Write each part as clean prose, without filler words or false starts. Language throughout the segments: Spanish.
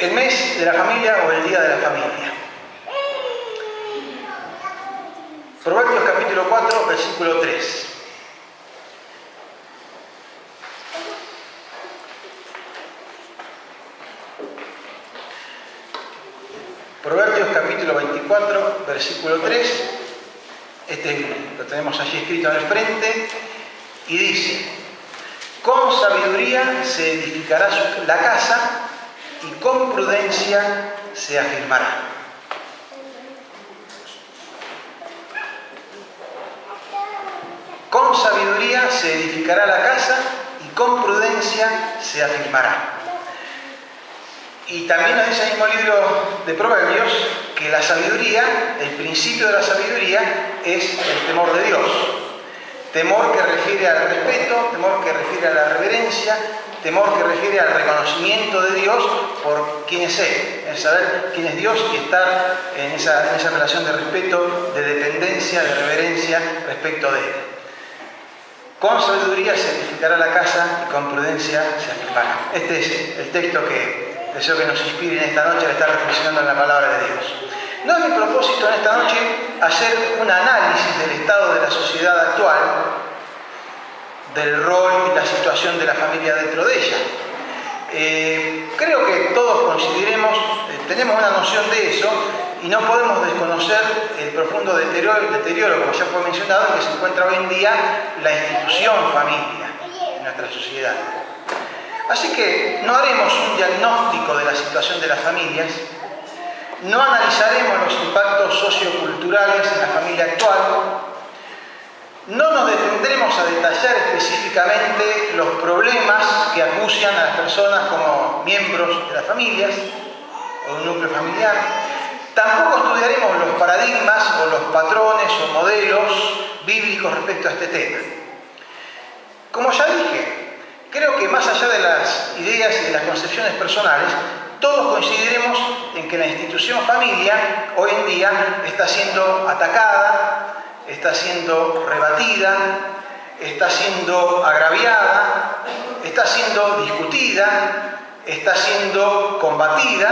el mes de la familia o el día de la familia. Proverbios capítulo 4, versículo 3. Proverbios capítulo 24, versículo 3. Lo tenemos allí escrito en el frente. Y dice: con sabiduría se edificará la casa y con prudencia se afirmará. Con sabiduría se edificará la casa y con prudencia se afirmará. Y también nos dice el mismo libro de Proverbios que la sabiduría, el principio de la sabiduría es el temor de Dios. Temor que refiere al respeto, temor que refiere a la reverencia, temor que refiere al reconocimiento de Dios por quién es Él, es saber quién es Dios y estar en esa relación de respeto, de dependencia, de reverencia respecto de Él. Con sabiduría se edificará la casa y con prudencia se afirmará. Este es el texto que deseo que nos inspire en esta noche a estar reflexionando en la palabra de Dios. No es mi propósito en esta noche hacer un análisis del estado de la sociedad actual, del rol y la situación de la familia dentro de ella. Creo que todos consideremos, tenemos una noción de eso y no podemos desconocer el profundo deterioro, como ya fue mencionado, en que se encuentra hoy en día la institución familia en nuestra sociedad. Así que no haremos un diagnóstico de la situación de las familias, no analizaremos los impactos socioculturales en la familia actual, no nos detendremos a detallar específicamente los problemas que acucian a las personas como miembros de las familias o de un núcleo familiar. Tampoco estudiaremos los paradigmas o los patrones o modelos bíblicos respecto a este tema. Como ya dije, creo que más allá de las ideas y de las concepciones personales, todos coincidiremos en que la institución familia hoy en día está siendo atacada, está siendo rebatida, está siendo agraviada, está siendo discutida, está siendo combatida,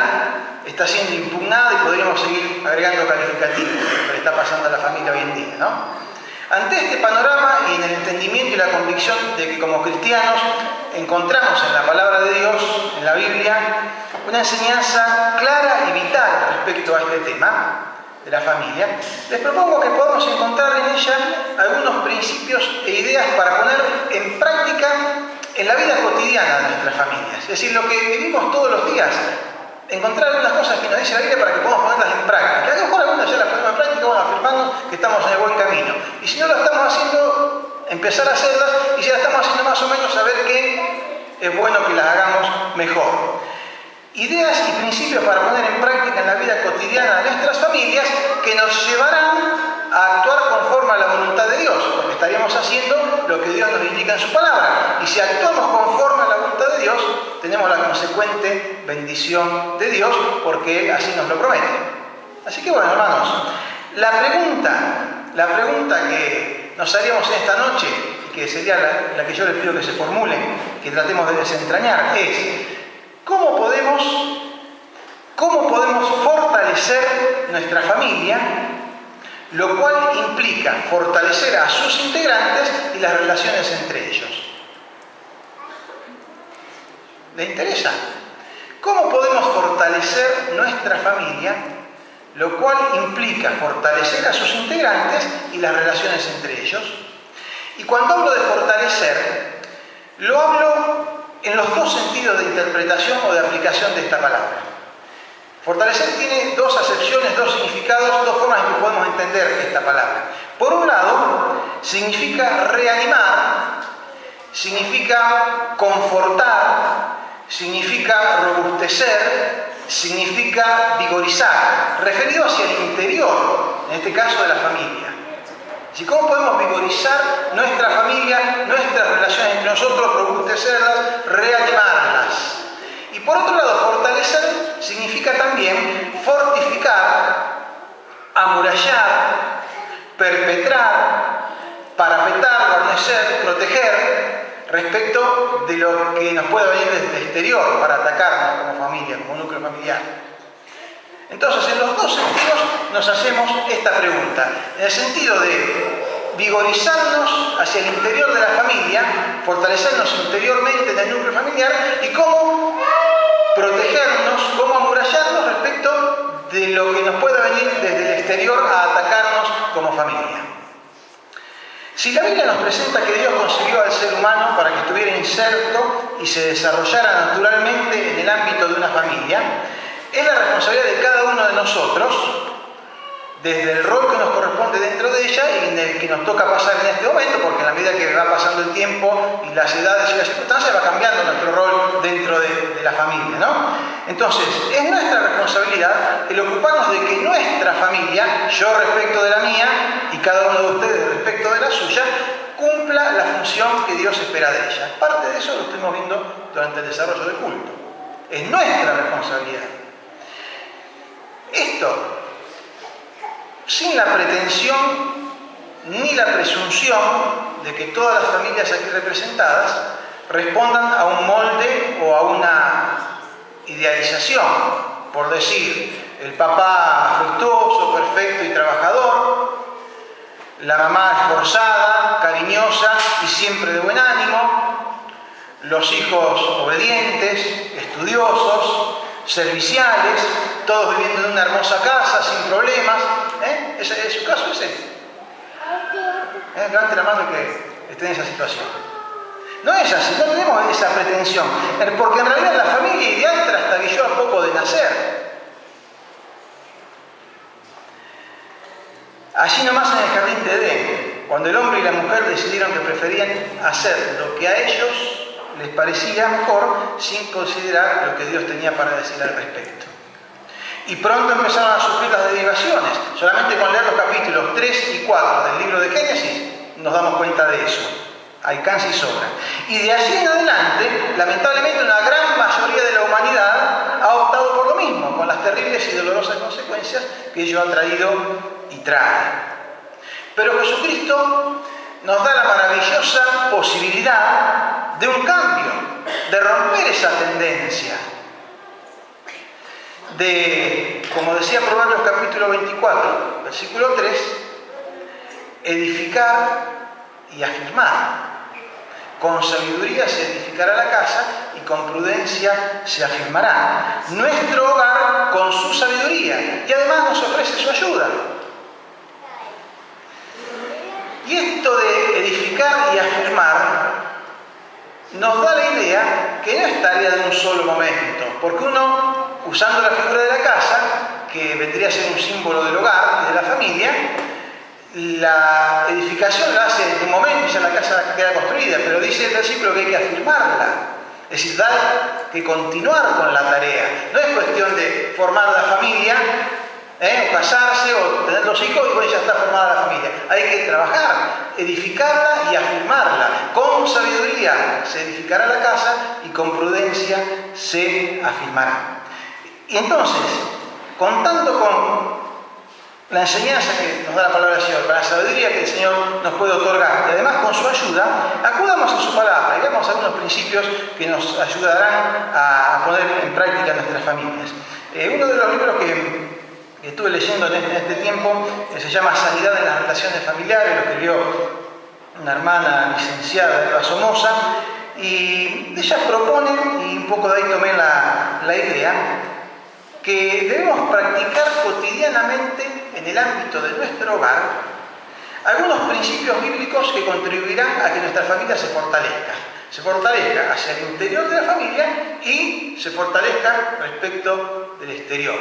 está siendo impugnada y podríamos seguir agregando calificativos de lo que le está pasando a la familia hoy en día, ¿no? Ante este panorama y en el entendimiento y la convicción de que como cristianos encontramos en la palabra de Dios, en la Biblia, una enseñanza clara y vital respecto a este tema de la familia, les propongo que podamos encontrar en ella algunos principios e ideas para poner en práctica en la vida cotidiana de nuestras familias. Es decir, lo que vivimos todos los días, encontrar algunas cosas que nos dice la Biblia para que podamos ponerlas en práctica. A lo mejor algunas ya las ponemos en práctica, vamos afirmando que estamos en el buen camino. Y si no lo estamos haciendo, empezar a hacerlas, y si las estamos haciendo más o menos, saber que es bueno que las hagamos mejor. Ideas y principios para poner en práctica en la vida cotidiana de nuestras familias que nos llevarán a actuar conforme a la voluntad de Dios, porque estaríamos haciendo lo que Dios nos indica en su palabra. Y si actuamos conforme a la voluntad de Dios, tenemos la consecuente bendición de Dios, porque Él así nos lo promete. Así que bueno, hermanos, la pregunta que nos haríamos en esta noche, y que sería la que yo les pido que se formule, que tratemos de desentrañar, es: ¿cómo podemos fortalecer nuestra familia? Lo cual implica fortalecer a sus integrantes y las relaciones entre ellos. ¿Le interesa? ¿Cómo podemos fortalecer nuestra familia? Lo cual implica fortalecer a sus integrantes y las relaciones entre ellos. Y cuando hablo de fortalecer, lo hablo en los dos sentidos de interpretación o de aplicación de esta palabra. Fortalecer tiene dos acepciones, dos significados, dos formas en que podemos entender esta palabra. Por un lado, significa reanimar, significa confortar, significa robustecer, significa vigorizar, referido hacia el interior, en este caso de la familia. ¿Y cómo podemos vigorizar nuestra familia, nuestras relaciones entre nosotros, robustecerlas, reanimarlas? Y por otro lado, fortalecer significa también fortificar, amurallar, perpetrar, parapetar, guarnecer, proteger respecto de lo que nos pueda venir desde el exterior para atacarnos como familia, como núcleo familiar. Entonces, en los dos sentidos nos hacemos esta pregunta. En el sentido de vigorizarnos hacia el interior de la familia, fortalecernos interiormente en el núcleo familiar y cómo protegernos, cómo amurallarnos respecto de lo que nos pueda venir desde el exterior a atacarnos como familia. Si la Biblia nos presenta que Dios concibió al ser humano para que estuviera inserto y se desarrollara naturalmente en el ámbito de una familia, es la responsabilidad de cada uno de nosotros, desde el rol que nos corresponde dentro de ella y en el que nos toca pasar en este momento, porque en la medida que va pasando el tiempo y las edades y las circunstancias va cambiando nuestro rol dentro de la familia, ¿no? Entonces, es nuestra responsabilidad el ocuparnos de que nuestra familia, yo respecto de la mía y cada uno de ustedes respecto de la suya, cumpla la función que Dios espera de ella. Parte de eso lo estuvimos viendo durante el desarrollo del culto. Es nuestra responsabilidad. Esto sin la pretensión ni la presunción de que todas las familias aquí representadas respondan a un molde o a una idealización, por decir, el papá afectuoso, perfecto y trabajador, la mamá esforzada, cariñosa y siempre de buen ánimo, los hijos obedientes, estudiosos, serviciales, todos viviendo en una hermosa casa, sin problemas. ¿Es su caso ese? Levante la mano que esté en esa situación. No es así, no tenemos esa pretensión, porque en realidad la familia ideal trastabilló a poco de nacer. Allí nomás en el jardín de Edén, cuando el hombre y la mujer decidieron que preferían hacer lo que a ellos les parecía mejor sin considerar lo que Dios tenía para decir al respecto. Y pronto empezaron a sufrir las derivaciones. Solamente con leer los capítulos 3 y 4 del libro de Génesis nos damos cuenta de eso. Alcanza y sobra. Y de allí en adelante, lamentablemente, una gran mayoría de la humanidad ha optado por lo mismo, con las terribles y dolorosas consecuencias que ello ha traído y trae. Pero Jesucristo nos da la maravillosa posibilidad de un cambio, de romper esa tendencia. De, como decía Proverbios capítulo 24, versículo 3, edificar y afirmar. Con sabiduría se edificará la casa y con prudencia se afirmará. Nuestro hogar con su sabiduría y además nos ofrece su ayuda. Y esto de edificar y afirmar nos da la idea que no es tarea de un solo momento, porque uno, usando la figura de la casa, que vendría a ser un símbolo del hogar y de la familia, la edificación la hace en un momento y ya la casa queda construida, pero dice el versículo que hay que afirmarla, es decir, dar que continuar con la tarea. No es cuestión de formar la familia, o casarse o tener los hijos y bueno, ya está formada la familia. Hay que trabajar, edificarla y afirmarla. Con sabiduría se edificará la casa y con prudencia se afirmará. Y entonces, contando con la enseñanza que nos da la palabra del Señor, para la sabiduría que el Señor nos puede otorgar y además con su ayuda, acudamos a su palabra y veamos algunos principios que nos ayudarán a poner en práctica nuestras familias. Uno de los libros que estuve leyendo en este tiempo se llama Sanidad en las relaciones familiares, lo escribió una hermana licenciada, Eva Somoza, y ella propone, y un poco de ahí tomé la idea, que debemos practicar cotidianamente en el ámbito de nuestro hogar algunos principios bíblicos que contribuirán a que nuestra familia se fortalezca hacia el interior de la familia y se fortalezca respecto del exterior.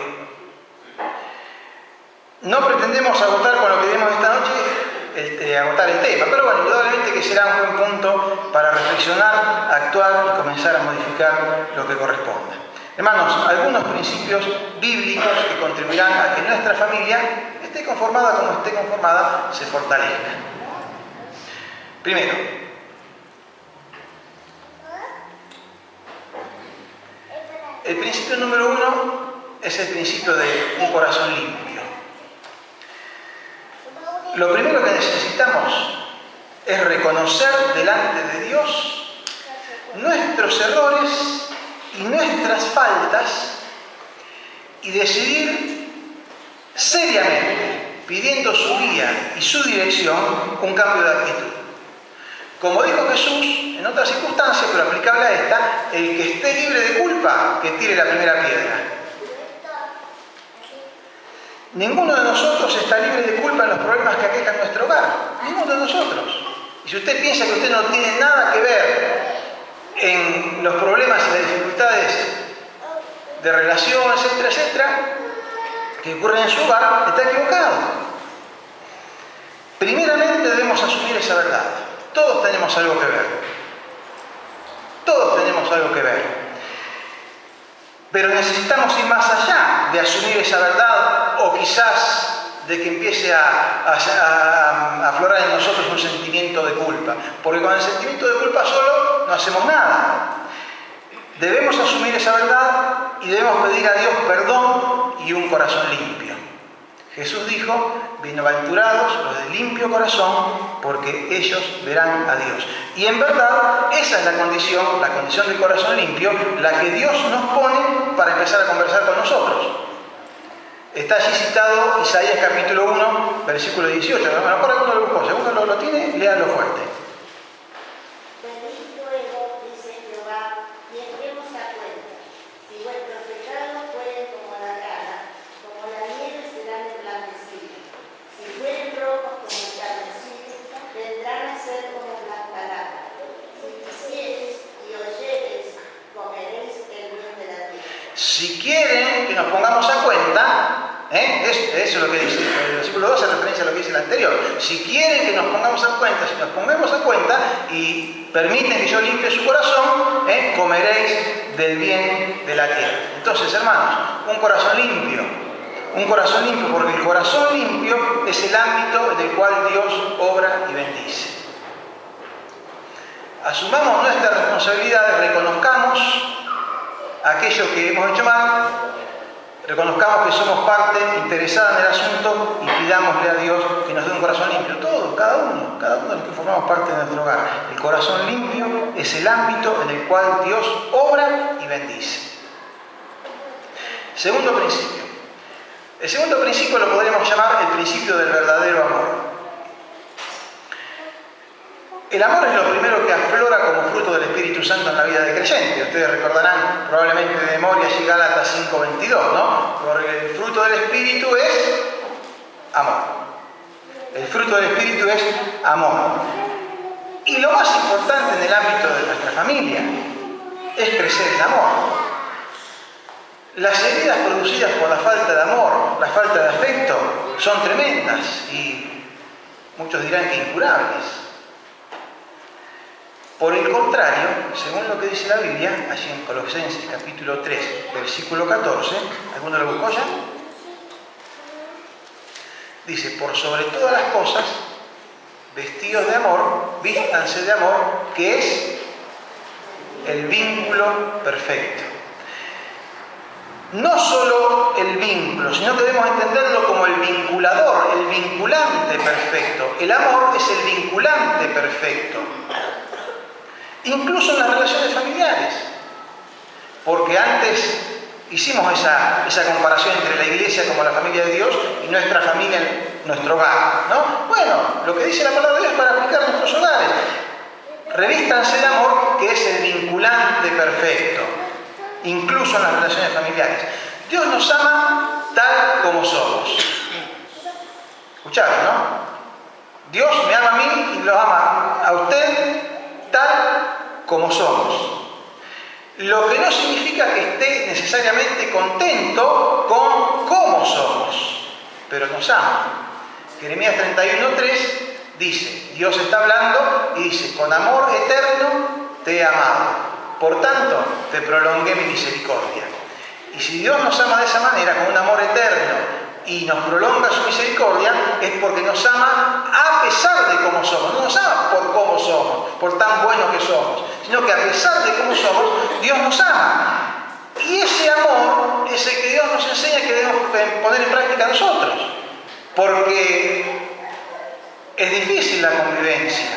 No pretendemos agotar con lo que vemos esta noche, agotar el tema, pero bueno, indudablemente que será un buen punto para reflexionar, actuar y comenzar a modificar lo que corresponda. Hermanos, algunos principios bíblicos que contribuirán a que nuestra familia, esté conformada como esté conformada, se fortalezca. Primero, el principio número 1 es el principio de un corazón limpio. Lo primero que necesitamos es reconocer delante de Dios nuestros errores y nuestras faltas y decidir seriamente, pidiendo su guía y su dirección, un cambio de actitud. Como dijo Jesús en otras circunstancias, pero aplicable a esta, el que esté libre de culpa, que tire la primera piedra. Ninguno de nosotros está libre de culpa en los problemas que aquejan nuestro hogar. Ninguno de nosotros. Y si usted piensa que usted no tiene nada que ver en los problemas y las dificultades de relación, etcétera, etcétera, que ocurren en su hogar, está equivocado. Primeramente debemos asumir esa verdad. Todos tenemos algo que ver. Todos tenemos algo que ver. Pero necesitamos ir más allá de asumir esa verdad o quizás de que empiece a aflorar en nosotros un sentimiento de culpa. Porque con el sentimiento de culpa solo no hacemos nada. Debemos asumir esa verdad y debemos pedir a Dios perdón y un corazón limpio. Jesús dijo, bienaventurados los de limpio corazón, porque ellos verán a Dios. Y en verdad, esa es la condición del corazón limpio, la que Dios nos pone para empezar a conversar con nosotros. Está allí citado Isaías capítulo 1, versículo 18. A lo mejor alguno lo buscó, si alguno lo tiene, léalo fuerte. Si quieren que nos pongamos a cuenta, eso es lo que dice el versículo 2, hace referencia a lo que dice el anterior. Si quieren que nos pongamos a cuenta, si nos pongamos a cuenta y permiten que yo limpie su corazón, comeréis del bien de la tierra. Entonces, hermanos, un corazón limpio, porque el corazón limpio es el ámbito en el cual Dios obra y bendice. Asumamos nuestras responsabilidades, reconozcamos aquello que hemos hecho mal, reconozcamos que somos parte interesada en el asunto y pidámosle a Dios que nos dé un corazón limpio. Todos, cada uno de los que formamos parte de nuestro hogar. El corazón limpio es el ámbito en el cual Dios obra y bendice. Segundo principio. El segundo principio lo podríamos llamar el principio del verdadero amor. El amor es lo primero que aflora como fruto del Espíritu Santo en la vida del creyente. Ustedes recordarán probablemente de memoria allí Gálatas 5:22, ¿no? Porque el fruto del Espíritu es amor. El fruto del Espíritu es amor. Y lo más importante en el ámbito de nuestra familia es crecer en amor. Las heridas producidas por la falta de amor, la falta de afecto, son tremendas y muchos dirán que incurables. Por el contrario, según lo que dice la Biblia, allí en Colosenses capítulo 3, versículo 14, ¿alguno lo buscó ya? Dice, por sobre todas las cosas, vestidos de amor, vístanse de amor, que es el vínculo perfecto. No solo el vínculo, sino que debemos entenderlo como el vinculador, el vinculante perfecto. El amor es el vinculante perfecto. Incluso en las relaciones familiares. Porque antes hicimos esa comparación entre la iglesia como la familia de Dios y nuestra familia, nuestro hogar, ¿no? Bueno, lo que dice la palabra de Dios es para aplicar a nuestros hogares. Revístanse de amor, que es el vinculante perfecto, incluso en las relaciones familiares. Dios nos ama tal como somos. ¿Escucharon, no? Dios me ama a mí y lo ama a usted tal como somos. Lo que no significa que esté necesariamente contento con cómo somos, pero nos ama. Jeremías 31:3 dice, Dios está hablando y dice, con amor eterno te he amado, por tanto te prolongué mi misericordia. Y si Dios nos ama de esa manera, con un amor eterno, y nos prolonga su misericordia, es porque nos ama a pesar de cómo somos. No nos ama por cómo somos, por tan buenos que somos, sino que a pesar de cómo somos, Dios nos ama. Y ese amor es el que Dios nos enseña que debemos poner en práctica nosotros. Porque es difícil la convivencia.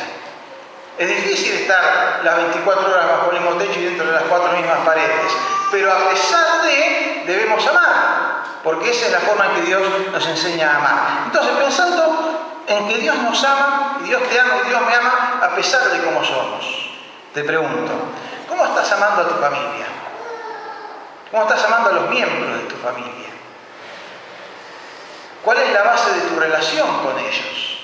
Es difícil estar las 24 horas bajo el mismo techo y dentro de las 4 mismas paredes, pero a pesar de, debemos amar, porque esa es la forma en que Dios nos enseña a amar. Entonces, pensando en que Dios nos ama, y Dios te ama y Dios me ama, a pesar de cómo somos, te pregunto, ¿cómo estás amando a tu familia? ¿Cómo estás amando a los miembros de tu familia? ¿Cuál es la base de tu relación con ellos?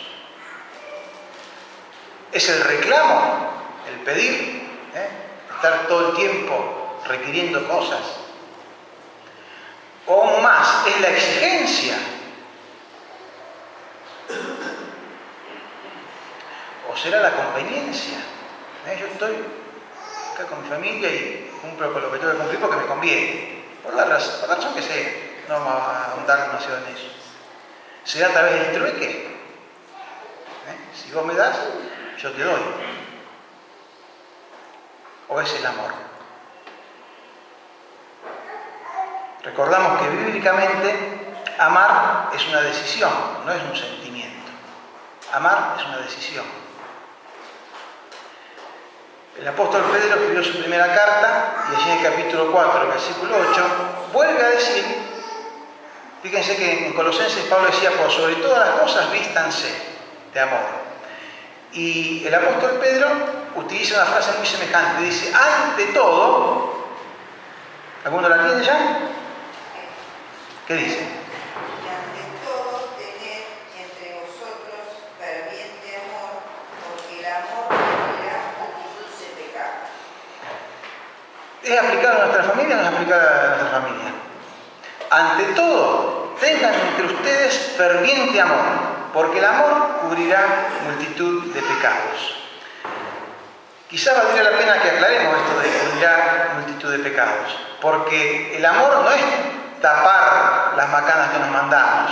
¿Es el reclamo, el pedir? Estar todo el tiempo requiriendo cosas. O aún más, es la exigencia. ¿O será la conveniencia? Yo estoy acá con mi familia y cumplo con lo que tengo que cumplir porque me conviene. Por la razón que sea. No vamos a ahondar demasiado en eso. ¿Será a través del trueque? Si vos me das, yo te doy. ¿O es el amor? Recordamos que bíblicamente amar es una decisión, no es un sentimiento. Amar es una decisión. El apóstol Pedro escribió su primera carta y allí en el capítulo 4, versículo 8, vuelve a decir, fíjense que en Colosenses Pablo decía, por sobre todas las cosas vístanse de amor. Y el apóstol Pedro utiliza una frase muy semejante, dice, ante todo, ¿alguno la tiene ya? ¿Qué dice? Y ante todo, tened entre vosotros ferviente amor, porque el amor cubrirá multitud de pecados. ¿Es aplicado a nuestra familia o no es aplicado a nuestra familia? Ante todo, tengan entre ustedes ferviente amor, porque el amor cubrirá multitud de pecados. Quizá valdría la pena que aclaremos esto de cubrirá multitud de pecados, porque el amor no es tapar las macanas que nos mandamos,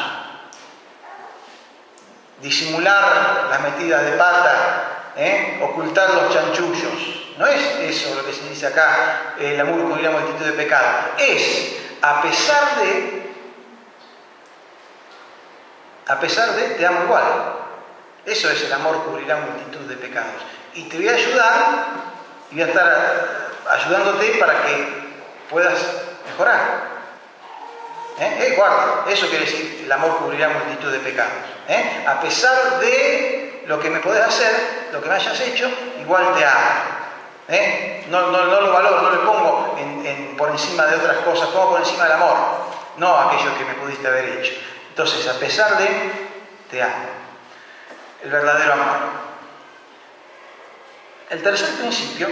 disimular las metidas de pata, ocultar los chanchullos. No es eso lo que se dice acá, el amor cubrirá multitud de pecados. Es, a pesar de, te amo igual. Eso es el amor cubrirá multitud de pecados. Y te voy a ayudar, y voy a estar ayudándote para que puedas mejorar. Guarda, eso quiere decir, el amor cubrirá multitud de pecados. A pesar de lo que me podés hacer, lo que me hayas hecho, igual te amo. No lo valoro, no le pongo por encima de otras cosas, pongo por encima del amor, no aquello que me pudiste haber hecho. Entonces, a pesar de, te amo. El verdadero amor. El tercer principio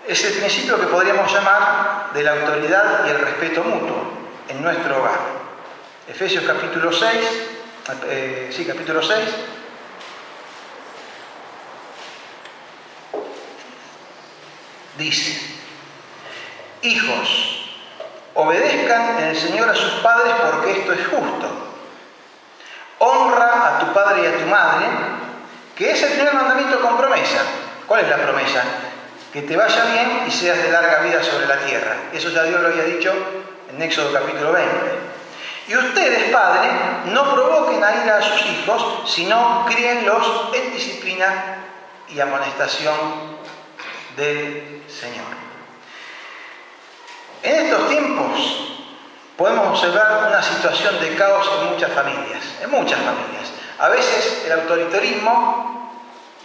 es el principio que podríamos llamar de la autoridad y el respeto mutuo en nuestro hogar. Efesios capítulo 6, capítulo 6. Dice, hijos, obedezcan en el Señor a sus padres porque esto es justo. Honra a tu padre y a tu madre, que es el primer mandamiento con promesa. ¿Cuál es la promesa? Que te vaya bien y seas de larga vida sobre la tierra. Eso ya Dios lo había dicho en Éxodo capítulo 20. Y ustedes, padres, no provoquen a ira a sus hijos, sino críenlos en disciplina y amonestación del Señor. En estos tiempos podemos observar una situación de caos en muchas familias. A veces el autoritarismo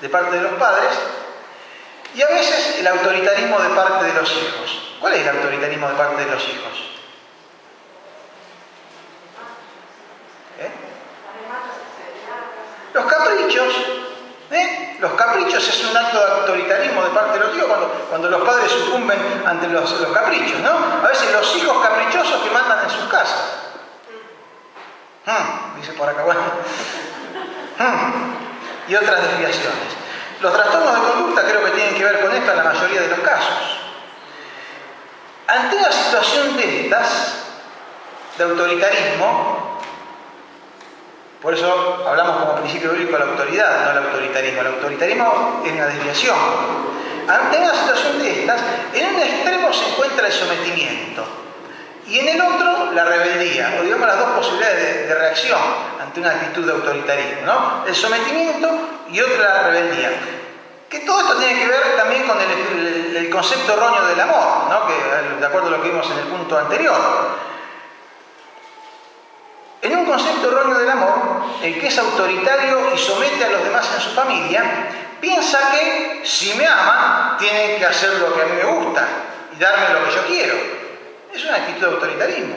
de parte de los padres y a veces el autoritarismo de parte de los hijos. ¿Cuál es el autoritarismo de parte de los hijos? Los caprichos. Los caprichos es un acto de autoritarismo de parte de los hijos cuando los padres sucumben ante los caprichos, ¿no? A veces los hijos caprichosos que mandan en sus casas. Dice por acá, bueno. Y otras desviaciones. Los trastornos de conducta creo que tienen que ver con esto en la mayoría de los casos. Ante una situación de estas, de autoritarismo, por eso hablamos como principio bíblico de la autoridad, no el autoritarismo. El autoritarismo es una desviación. Ante una situación de estas, en un extremo se encuentra el sometimiento y en el otro la rebeldía, o digamos las dos posibilidades de reacción ante una actitud de autoritarismo, ¿no? El sometimiento y otra la rebeldía. Que todo esto tiene que ver también con el concepto erróneo del amor, ¿no? Que, de acuerdo a lo que vimos en el punto anterior. En un concepto erróneo del amor, el que es autoritario y somete a los demás en su familia, piensa que si me ama, tienen que hacer lo que a mí me gusta y darme lo que yo quiero. Es una actitud de autoritarismo.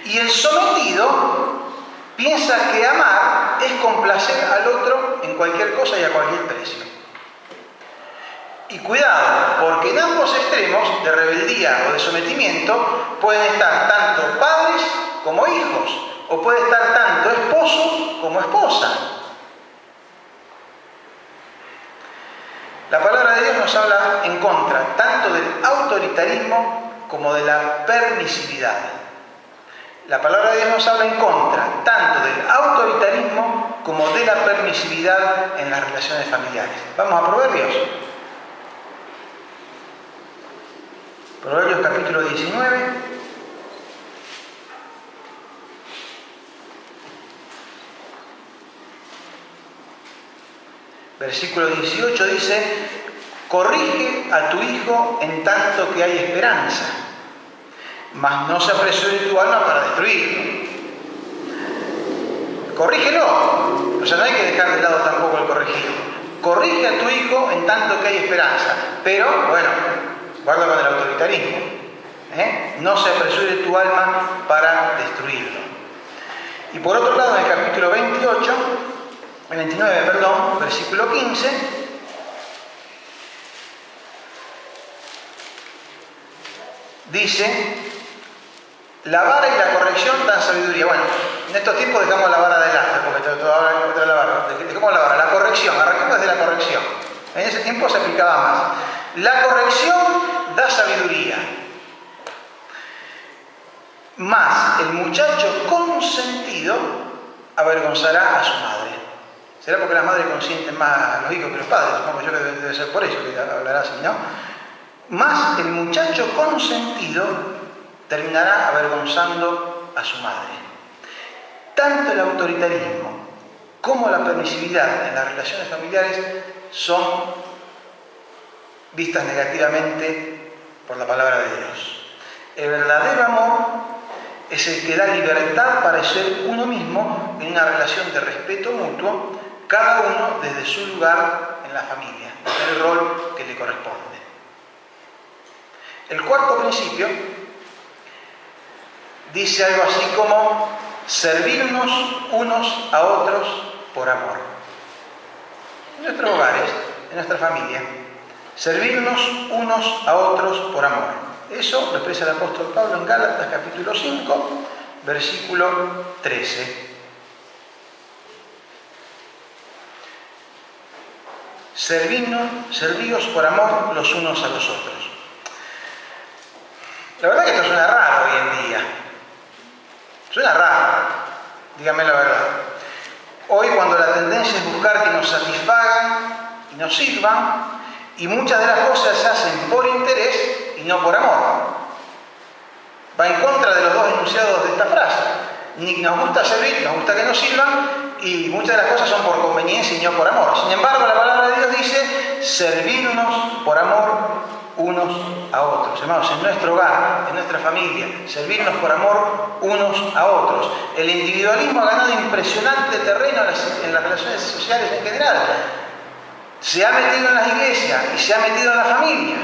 Y el sometido piensa que amar es complacer al otro en cualquier cosa y a cualquier precio. Y cuidado, porque en ambos extremos de rebeldía o de sometimiento pueden estar tanto padres como hijos, o puede estar tanto esposo como esposa. La palabra de Dios nos habla en contra tanto del autoritarismo como de la permisividad. La palabra de Dios nos habla en contra tanto del autoritarismo como de la permisividad en las relaciones familiares. Vamos a Proverbios. Proverbios capítulo 19. Versículo 18 dice: corrige a tu hijo en tanto que hay esperanza, mas no se apresure tu alma para destruirlo. Corrígelo, o sea, no hay que dejar de lado tampoco el corregir. Corrige a tu hijo en tanto que hay esperanza, pero, bueno, guarda con el autoritarismo. No se apresure tu alma para destruirlo. Y por otro lado, en el capítulo 29, versículo 15, dice: la vara y la corrección dan sabiduría. Bueno, en estos tiempos dejamos la vara adelante, porque todavía encuentra la vara. Dejamos la vara, la corrección, arrancamos desde la corrección. En ese tiempo se aplicaba más. La corrección da sabiduría. Mas el muchacho consentido avergonzará a su madre. ¿Será porque las madres consienten más a los hijos que los padres? Supongo yo que debe ser por eso que hablará así, ¿no? Mas el muchacho consentido terminará avergonzando a su madre. Tanto el autoritarismo como la permisividad en las relaciones familiares son vistas negativamente por la palabra de Dios. El verdadero amor es el que da libertad para ser uno mismo en una relación de respeto mutuo, cada uno desde su lugar en la familia, desde el rol que le corresponde. El cuarto principio dice algo así como servirnos unos a otros por amor. En nuestros hogares, en nuestra familia, servirnos unos a otros por amor. Eso lo expresa el apóstol Pablo en Gálatas capítulo 5, versículo 13. Servíos por amor los unos a los otros. La verdad que esto suena raro hoy en día. Suena raro, díganme la verdad. Hoy, cuando la tendencia es buscar que nos satisfagan y nos sirvan, y muchas de las cosas se hacen por interés y no por amor. Va en contra de los dos enunciados de esta frase. Ni nos gusta servir, nos gusta que nos sirvan, y muchas de las cosas son por conveniencia y no por amor. Sin embargo, la palabra de Dios dice servirnos por amor unos a otros. Hermanos, en nuestro hogar, en nuestra familia, servirnos por amor unos a otros. El individualismo ha ganado impresionante terreno en las relaciones sociales en general. Se ha metido en las iglesias y se ha metido en la familia.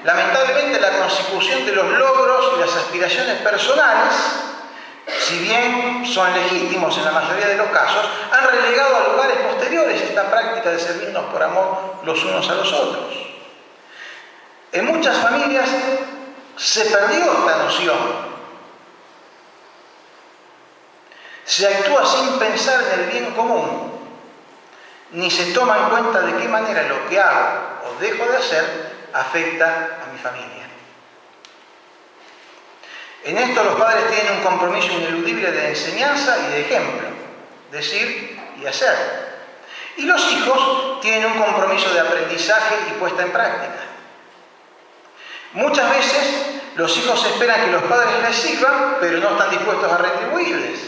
Lamentablemente, la consecución de los logros y las aspiraciones personales, si bien son legítimos en la mayoría de los casos, han relegado a lugares posteriores esta práctica de servirnos por amor los unos a los otros. En muchas familias se perdió esta noción. Se actúa sin pensar en el bien común, ni se toma en cuenta de qué manera lo que hago o dejo de hacer afecta a mi familia. En esto los padres tienen un compromiso ineludible de enseñanza y de ejemplo, decir y hacer. Y los hijos tienen un compromiso de aprendizaje y puesta en práctica. Muchas veces los hijos esperan que los padres les sirvan, pero no están dispuestos a retribuirles.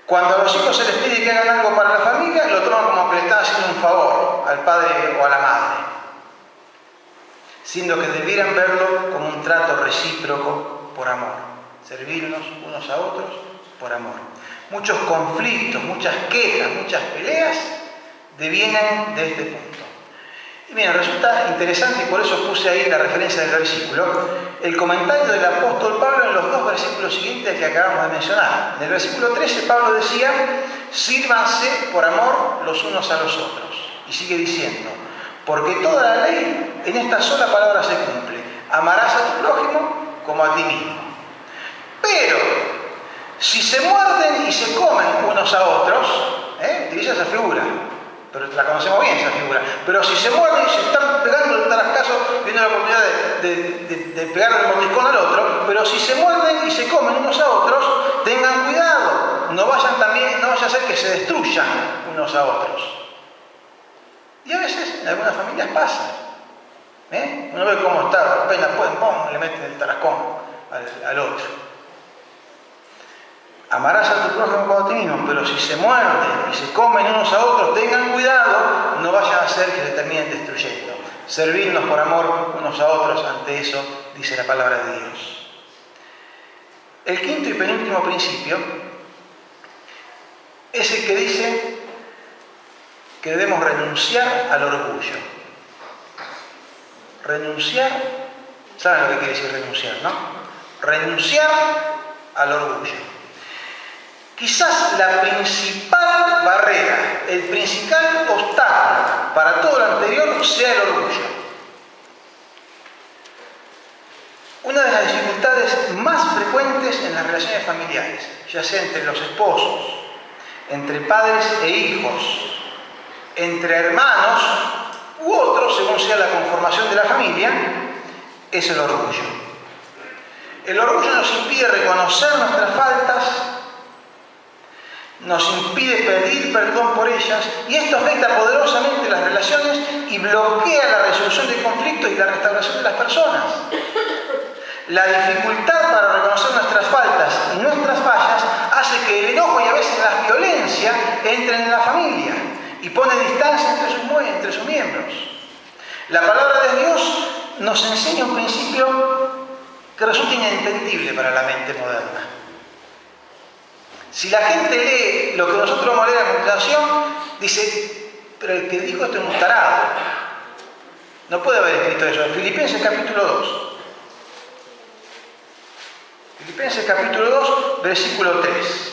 Cuando a los hijos se les pide que hagan algo para la familia, lo toman como que le están haciendo un favor al padre o a la madre, siendo que debieran verlo como un trato recíproco por amor, servirnos unos a otros por amor. Muchos conflictos, muchas quejas, muchas peleas devienen de este punto. Y bien, resulta interesante, y por eso puse ahí la referencia del versículo, el comentario del apóstol Pablo en los 2 versículos siguientes que acabamos de mencionar. En el versículo 13 Pablo decía, sírvanse por amor los unos a los otros. Y sigue diciendo, porque toda la ley en esta sola palabra se cumple, amarás a tu prójimo como a ti mismo. Pero, si se muerden y se comen unos a otros, utiliza esa figura, pero la conocemos bien esa figura, pero si se muerden y se están pegando el tarascazo, viendo la oportunidad de pegarle el mordiscón al otro, pero si se muerden y se comen unos a otros, tengan cuidado, no vaya a ser que se destruyan unos a otros. Y a veces en algunas familias pasa. Uno ve cómo está, apenas pueden, ¡pum!, le meten el tarascón al otro. Amarás a tu prójimo como a ti mismo, pero si se muerden y se comen unos a otros, tengan cuidado, no vayan a ser que se terminen destruyendo. Servirnos por amor unos a otros, ante eso dice la palabra de Dios. El quinto y penúltimo principio es el que dice que debemos renunciar al orgullo. Renunciar, ¿saben lo que quiere decir renunciar, no? Renunciar al orgullo. Quizás la principal barrera, el principal obstáculo para todo lo anterior sea el orgullo. Una de las dificultades más frecuentes en las relaciones familiares, ya sea entre los esposos, entre padres e hijos, entre hermanos u otros, según sea la conformación de la familia, es el orgullo. El orgullo nos impide reconocer nuestras faltas, nos impide pedir perdón por ellas, y esto afecta poderosamente las relaciones y bloquea la resolución de conflictos y la restauración de las personas. La dificultad para reconocer nuestras faltas y nuestras fallas hace que el enojo y a veces la violencia entren en la familia y pone distancia entre sus miembros. La palabra de Dios nos enseña un principio que resulta inentendible para la mente moderna. Si la gente lee lo que nosotros vamos a leer a continuación, dice, pero el que dijo esto es un tarado. No puede haber escrito eso. Filipenses capítulo 2. Filipenses capítulo 2, versículo 3.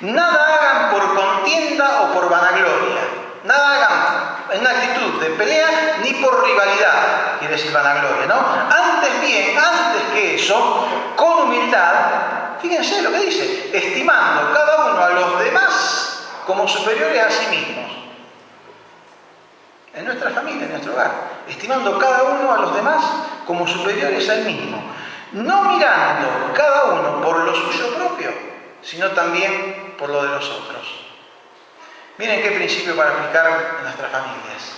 Nada hagan por contienda o por vanagloria. Nada hagan en una actitud de pelea ni por rivalidad, quiere decir vanagloria, ¿no? Antes bien, antes que eso, con humildad, fíjense lo que dice, estimando cada uno a los demás como superiores a sí mismos. En nuestra familia, en nuestro hogar, estimando cada uno a los demás como superiores a él mismo. No mirando cada uno por lo suyo propio, sino también por lo de los otros. Miren qué principio para aplicar en nuestras familias.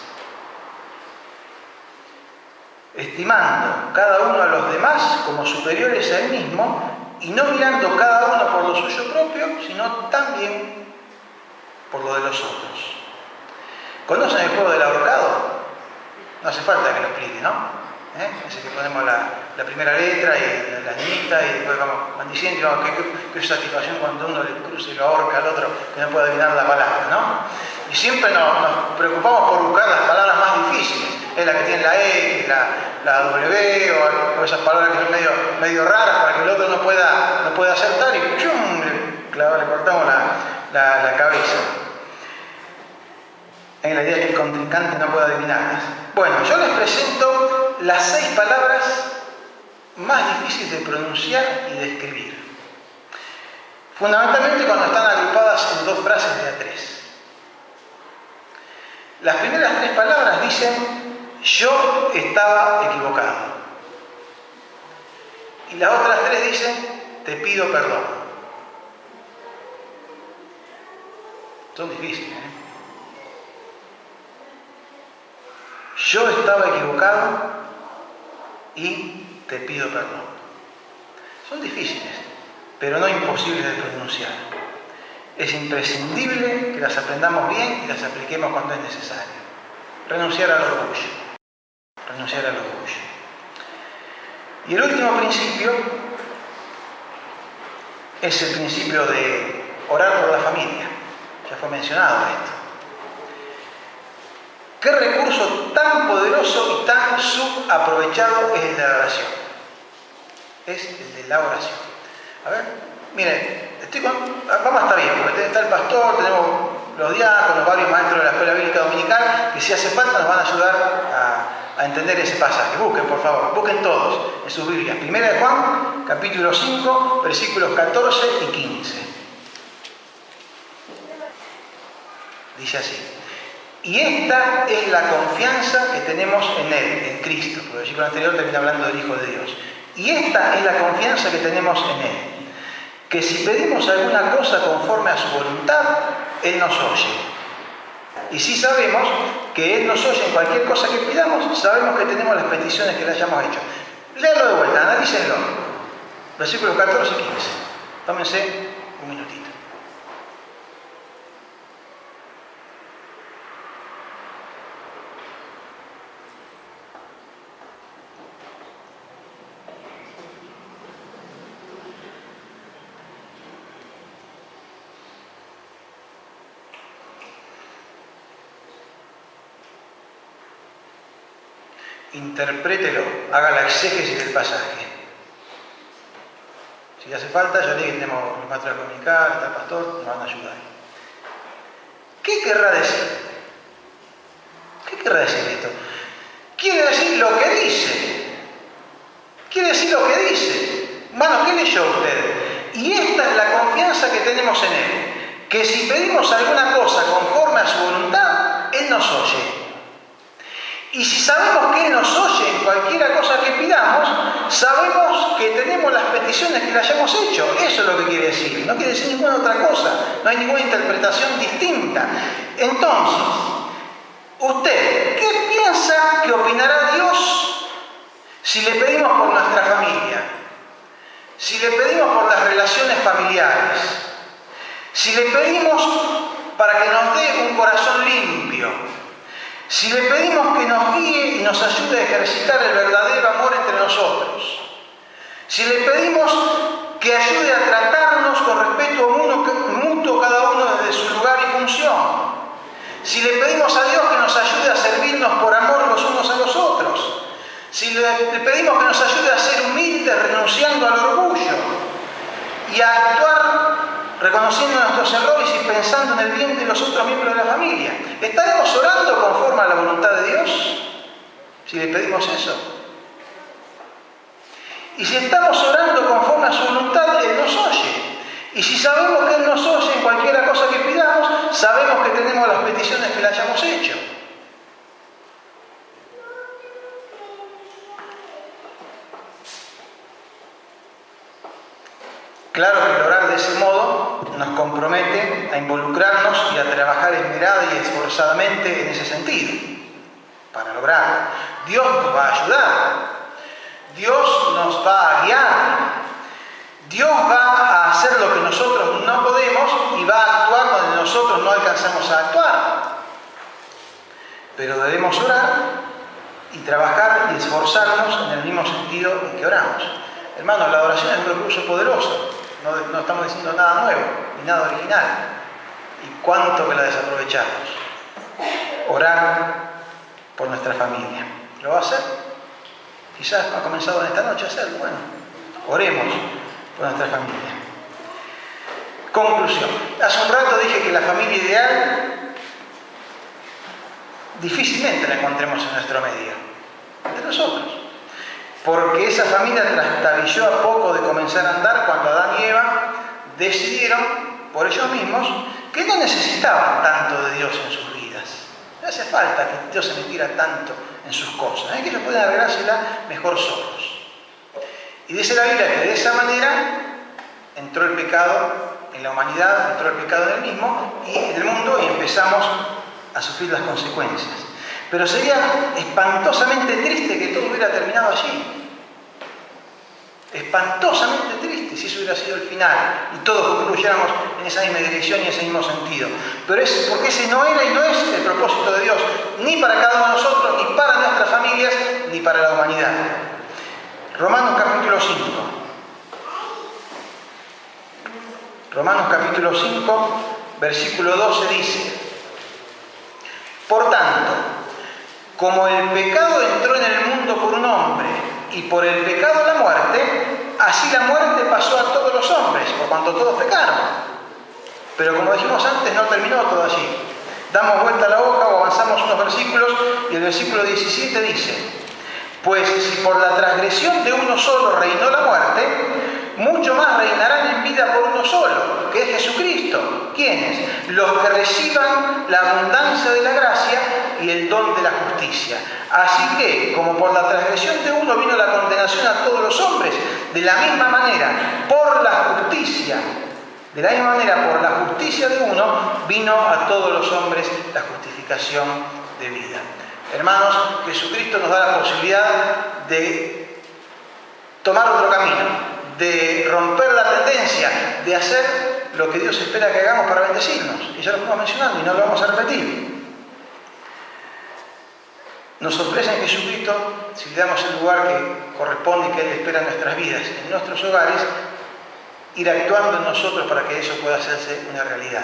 Estimando cada uno a los demás como superiores a él mismo y no mirando cada uno por lo suyo propio, sino también por lo de los otros. ¿Conocen el juego del ahorcado? No hace falta que lo explique, ¿no? Ese que ponemos la primera letra y la niñita y después van diciendo qué satisfacción cuando uno le cruza y lo ahorca al otro que no puede adivinar la palabra, ¿no? Y siempre nos preocupamos por buscar las palabras más difíciles. Es la que tiene la X, la W o esas palabras que son medio raras para que el otro no pueda acertar y ¡chum! Le cortamos la cabeza. En la idea que el contrincante no pueda adivinarlas. Bueno, yo les presento las 6 palabras más difíciles de pronunciar y de escribir. Fundamentalmente cuando están agrupadas en 2 frases de a 3. Las primeras 3 palabras dicen, yo estaba equivocado. Y las otras 3 dicen, te pido perdón. Son difíciles, ¿eh? Yo estaba equivocado y te pido perdón. Son difíciles, pero no imposibles de pronunciar. es imprescindible que las aprendamos bien y las apliquemos cuando es necesario. Renunciar al orgullo. Renunciar al orgullo. Y el último principio es el principio de orar por la familia. Ya fue mencionado esto. ¿Qué recurso tan poderoso y tan subaprovechado es el de la oración? Es el de la oración. A ver, miren, vamos a estar bien, porque está el pastor, tenemos los diáconos, varios maestros de la Escuela Bíblica Dominical, que si hace falta nos van a ayudar a entender ese pasaje. Busquen, por favor, busquen todos en sus Biblias. Primera de Juan, capítulo 5, versículos 14 y 15. Dice así. Y esta es la confianza que tenemos en Él, en Cristo. Porque el versículo anterior termina hablando del Hijo de Dios. Y esta es la confianza que tenemos en Él. Que si pedimos alguna cosa conforme a su voluntad, Él nos oye. Y si sabemos que Él nos oye en cualquier cosa que pidamos, sabemos que tenemos las peticiones que le hayamos hecho. Léanlo de vuelta, analícenlo. Versículos 14 y 15. Tómense un minutito. Interprételo, haga la exégesis del pasaje. Si hace falta, ya dije que tenemos los maestros comunicar, está el pastor, nos van a ayudar. ¿Qué querrá decir? ¿Qué querrá decir esto? Quiere decir lo que dice. Quiere decir lo que dice. Bueno, ¿qué leyó usted? Y esta es la confianza que tenemos en Él. Que si pedimos alguna cosa conforme a su voluntad, Él nos oye. Y si sabemos que Él nos oye en cualquier cosa que pidamos, sabemos que tenemos las peticiones que le hayamos hecho. Eso es lo que quiere decir. No quiere decir ninguna otra cosa. No hay ninguna interpretación distinta. Entonces, ¿usted qué piensa que opinará Dios si le pedimos por nuestra familia? Si le pedimos por las relaciones familiares? Si le pedimos para que nos dé un corazón limpio? Si le pedimos que nos guíe y nos ayude a ejercitar el verdadero amor entre nosotros. Si le pedimos que ayude a tratarnos con respeto mutuo cada uno desde su lugar y función. Si le pedimos a Dios que nos ayude a servirnos por amor los unos a los otros. Si le pedimos que nos ayude a ser humildes renunciando al orgullo y a actuar reconociendo nuestros errores y pensando en el bien de los otros miembros de la familia. ¿Estaremos orando conforme a la voluntad de Dios? Si le pedimos eso. Y si estamos orando conforme a su voluntad, Él nos oye. Y si sabemos que Él nos oye en cualquier cosa que pidamos, sabemos que tenemos las peticiones que le hayamos hecho. Claro que el orar de ese modo nos compromete a involucrarnos y a trabajar esmerada y esforzadamente en ese sentido, para lograrlo. Dios nos va a ayudar, Dios nos va a guiar, Dios va a hacer lo que nosotros no podemos y va a actuar donde nosotros no alcanzamos a actuar. Pero debemos orar y trabajar y esforzarnos en el mismo sentido en que oramos. Hermanos, la oración es un recurso poderoso. No estamos diciendo nada nuevo, ni nada original. Y cuánto que la desaprovechamos. Orar por nuestra familia. ¿Lo va a hacer? Quizás ha comenzado en esta noche a hacerlo. Bueno, oremos por nuestra familia. Conclusión. Hace un rato dije que la familia ideal difícilmente la encontremos en nuestro medio. De nosotros. Porque esa familia trastabilló a poco de comenzar a andar cuando Adán y Eva decidieron, por ellos mismos, que no necesitaban tanto de Dios en sus vidas. No hace falta que Dios se metiera tanto en sus cosas, que ellos pueden arreglársela mejor solos. Y dice la Biblia que de esa manera entró el pecado en la humanidad, entró el pecado en el mismo y en el mundo y empezamos a sufrir las consecuencias. Pero sería espantosamente triste que todo hubiera terminado allí. Espantosamente triste. y si eso hubiera sido el final, y todos concluyéramos en esa misma dirección y en ese mismo sentido. Pero es porque ese no era y no es el propósito de Dios, ni para cada uno de nosotros, ni para nuestras familias, ni para la humanidad. Romanos capítulo 5. Romanos capítulo 5, versículo 12 dice: por tanto, como el pecado entró en el mundo por un hombre, y por el pecado la muerte, así la muerte pasó a todos los hombres, por cuanto todos pecaron. Pero como dijimos antes, no terminó todo allí. Damos vuelta a la hoja o avanzamos unos versículos, y el versículo 17 dice: pues si por la transgresión de uno solo reinó la muerte, mucho más reinarán en vida por uno solo, que es Jesucristo. ¿Quiénes? Los que reciban la abundancia de la gracia y el don de la justicia. Así que, como por la transgresión de uno vino la condenación a todos los hombres, de la misma manera, por la justicia de uno, vino a todos los hombres la justificación de vida. Hermanos, Jesucristo nos da la posibilidad de tomar otro camino, de romper la tendencia, de hacer lo que Dios espera que hagamos para bendecirnos. Y ya lo fuimos mencionando y no lo vamos a repetir. Nos sorprende en Jesucristo, si le damos el lugar que corresponde y que Él espera en nuestras vidas, en nuestros hogares, ir actuando en nosotros para que eso pueda hacerse una realidad.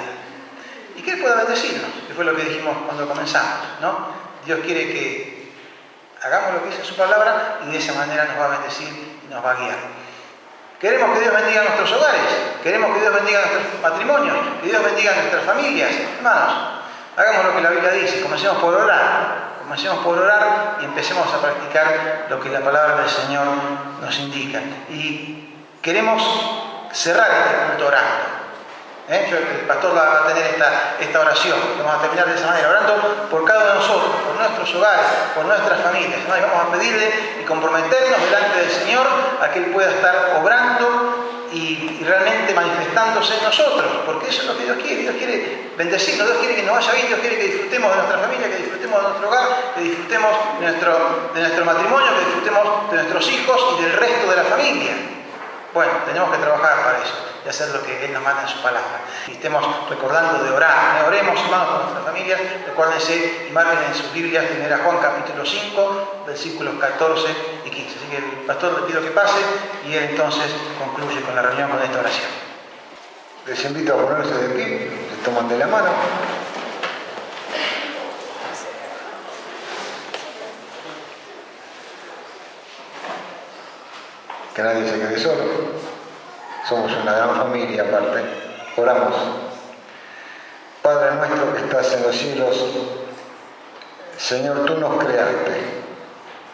Y que Él pueda bendecirnos, que fue lo que dijimos cuando comenzamos, ¿no? Dios quiere que hagamos lo que dice su palabra y de esa manera nos va a bendecir y nos va a guiar. Queremos que Dios bendiga nuestros hogares, queremos que Dios bendiga nuestros matrimonios, que Dios bendiga nuestras familias. Hermanos, hagamos lo que la Biblia dice, comencemos por orar y empecemos a practicar lo que la palabra del Señor nos indica. Y queremos cerrar este culto orando. El pastor va a tener esta oración, vamos a terminar de esa manera, orando por cada uno de nosotros, por nuestros hogares, por nuestras familias, ¿no? Y vamos a pedirle y comprometernos delante del Señor a que Él pueda estar obrando y realmente manifestándose en nosotros, porque eso es lo que Dios quiere bendecirnos, Dios quiere que nos vaya bien, Dios quiere que disfrutemos de nuestra familia, que disfrutemos de nuestro hogar, que disfrutemos de nuestro matrimonio, que disfrutemos de nuestros hijos y del resto de la familia. Bueno, tenemos que trabajar para eso y hacer lo que Él nos manda en su palabra. Y estemos recordando de orar. Oremos, hermanos, por nuestras familias. Recuérdense y marquen en sus Biblias 1 Juan capítulo 5, versículos 14 y 15. Así que el pastor le pido que pase y él entonces concluye con la reunión con esta oración. Les invito a ponerse de pie, se toman de la mano. Que nadie se quede solo. Somos una gran familia aparte. Oramos. Padre nuestro que estás en los cielos, Señor, tú nos creaste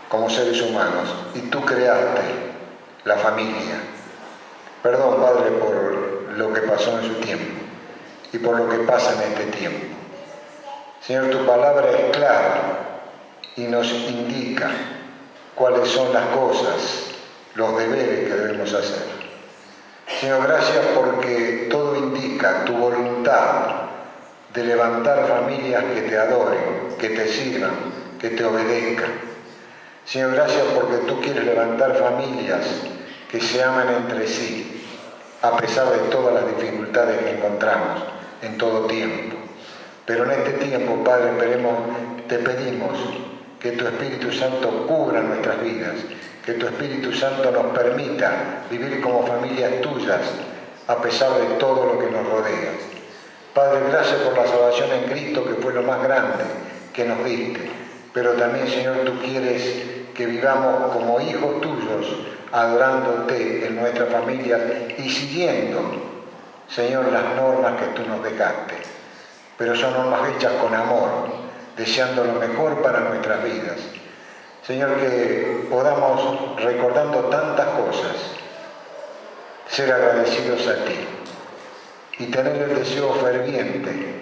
como seres humanos y tú creaste la familia. Perdón, Padre, por lo que pasó en su tiempo y por lo que pasa en este tiempo. Señor, tu palabra es clara y nos indica cuáles son las cosas, los deberes que debemos hacer. Señor, gracias porque todo indica tu voluntad de levantar familias que te adoren, que te sirvan, que te obedezcan. Señor, gracias porque tú quieres levantar familias que se aman entre sí, a pesar de todas las dificultades que encontramos en todo tiempo. Pero en este tiempo, Padre, te pedimos que tu Espíritu Santo cubra nuestras vidas, que tu Espíritu Santo nos permita vivir como familias tuyas, a pesar de todo lo que nos rodea. Padre, gracias por la salvación en Cristo, que fue lo más grande que nos diste. Pero también, Señor, tú quieres que vivamos como hijos tuyos, adorándote en nuestras familias y siguiendo, Señor, las normas que tú nos dejaste. Pero son normas hechas con amor, deseando lo mejor para nuestras vidas. Señor, que podamos, recordando tantas cosas, ser agradecidos a ti y tener el deseo ferviente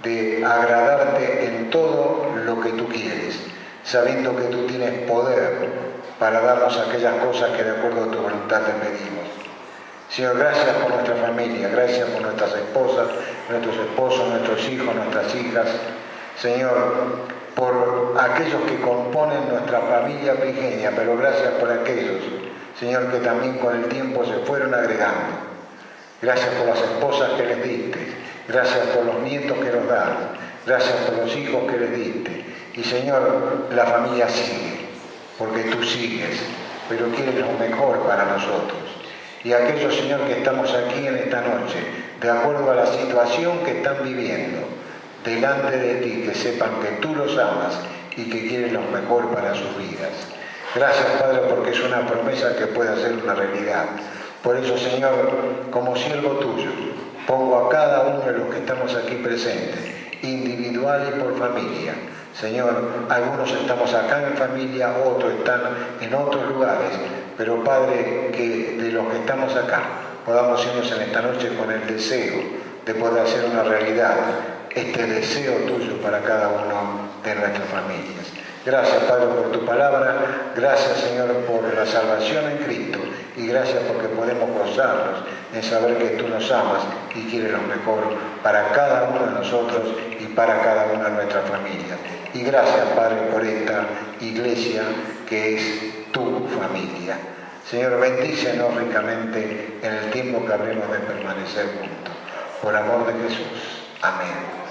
de agradarte en todo lo que tú quieres, sabiendo que tú tienes poder para darnos aquellas cosas que de acuerdo a tu voluntad te pedimos. Señor, gracias por nuestra familia, gracias por nuestras esposas, nuestros esposos, nuestros hijos, nuestras hijas. Señor, por aquellos que componen nuestra familia pequeña, pero gracias por aquellos, Señor, que también con el tiempo se fueron agregando. Gracias por las esposas que les diste, gracias por los nietos que nos das, gracias por los hijos que les diste. Y Señor, la familia sigue, porque tú sigues, pero quieres lo mejor para nosotros. Y aquellos, Señor, que estamos aquí en esta noche, de acuerdo a la situación que están viviendo, delante de ti, que sepan que tú los amas y que quieres lo mejor para sus vidas. Gracias, Padre, porque es una promesa que puede ser una realidad. Por eso, Señor, como siervo tuyo, pongo a cada uno de los que estamos aquí presentes, individual y por familia. Señor, algunos estamos acá en familia, otros están en otros lugares, pero Padre, que de los que estamos acá podamos irnos en esta noche con el deseo de poder hacer una realidad este deseo tuyo para cada uno de nuestras familias. Gracias, Padre, por tu palabra, gracias, Señor, por la salvación en Cristo, y gracias porque podemos gozarnos en saber que tú nos amas y quieres lo mejor para cada uno de nosotros y para cada una de nuestras familias. Y gracias, Padre, por esta iglesia que es tu familia. Señor, bendícenos ricamente en el tiempo que habremos de permanecer juntos. Por amor de Jesús. Amén.